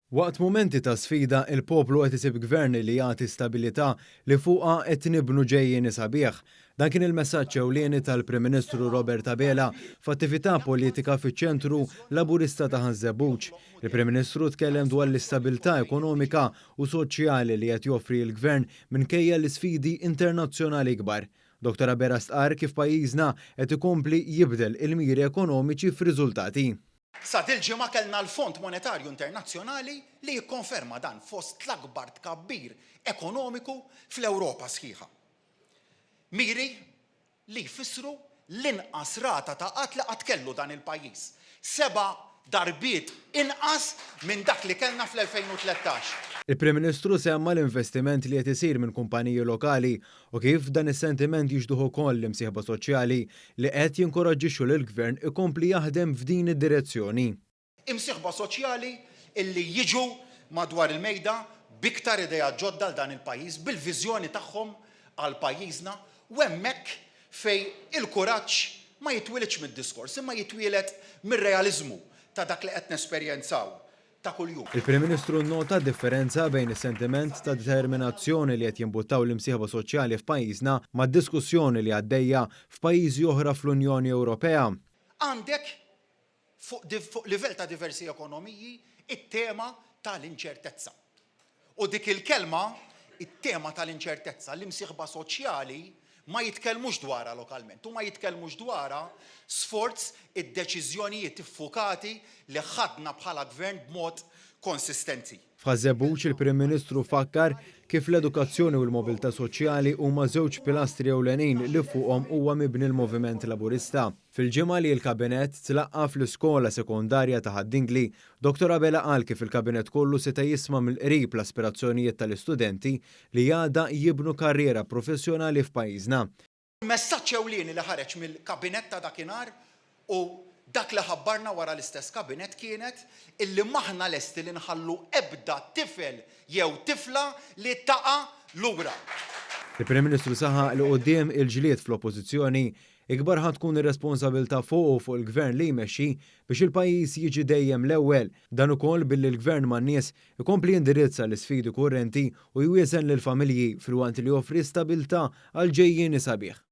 Waqt mumenti ta' sfida, il-poplu qed isib gvern li jagħti stabilità li fuqha qed nibnu ġejjieni sabiħ. Dan kien il-messaġġ ewlieni tal-Prim Ministru Robert Abela f'attività politika fiċ-ċentru Laburista ta' Ħanżebuġ. Il-Prim Ministru tkellem dwar l-istabilità ekonomika u soċjali li qed joffri l-gvern minkejja l-isfidi internazzjonali kbar. Dr. Abela stqarr kif pajjiżna qed ikompli jibdel il-miri ekonomiċi f'riżultati. Sa dil-ġimgħa kellna l-Fond Monetarju Internazzjonali li jikkonferma dan fost l-akbar tkabbir ekonomiku fl-Ewropa sħiħa. Miri li jfissru l-inqas rata ta' qatt li qatt kellu dan il-pajjiż. 7 darbiet inqas minn dak li kellna fl-2013. Il-Prim Ministru semma l-investiment li qed isir minn kumpaniji lokali u kif dan is-sentiment jiġduh ukoll l-imsieħba soċjali li qed jinkoraġġixxu lill-Gvern ikompli jaħdem f'din id-direzzjoni. Imsieħba soċjali illi jiġu madwar il-mejda biktar idea ġodda dan il-pajjiż bil-viżjoni tagħhom għal pajjiżna u hemmhekk fejn il-kuraġġ ma jitwilidx mid-diskors imma jitwieled mir-realiżmu ta' dak li qed nesperjenzaw ta' kuljum. Il-Prim Ministru nnota differenza bejn is-sentiment ta' determinazzjoni li qed jinbuttaw l-imsieħba soċjali f'pajjiżna mad-diskussjoni li għaddejja f'pajjiżi oħra fl-Unjoni Ewropea. Għandek fuq livell ta' diversi ekonomiji it-tema tal-inċertezza. U dik il-kelma, it-tema tal-inċertezza l-imsieħba soċjali ma jitkellmux dwarha lokalment u ma jitkellmux dwarha sforz id-deċiżjonijiet iffukati li ħadna bħala gvern b'mod konsistenti. F'Ħanżebuġ il-Prim Ministru fakkar kif l-edukazzjoni u l-mobilità soċjali huma żewġ pilastri ewlenin li fuqhom huwa mibni l-Moviment Laburista. Fil-ġimgħa li l-Kabinett tlaqqa fl-Iskola Sekondarja ta' Ħaddingli, Dr. Abela qal kif il-Kabinett kollu seta' jisma' mill-qrib l-aspirazzjonijiet tal-istudenti li għadha jibnu karriera professjonali f'pajjiżna. Il-messaġġ ewlieni li ħareġ mill-Kabinett ta' dakinhar u dak li ħabbarna wara l-istess kabinett kienet illi maħna lesti li nħallu ebda tifel jew tifla li taqa' lura. Il-Prim Ministru saħaq li quddiem il-ġlied fl-Oppożizzjoni ikbar ħad tkun ir-responsabilità fuq il-Gvern li jmexxi biex il-pajjiż jiġi dejjem l-ewwel, dan ukoll billi l-Gvern man-nies ikompli jindirizza l-isfidi kurrenti u jwieżen lill-familji filwaqt li joffri stabilità għal ġejjieni sabiħ.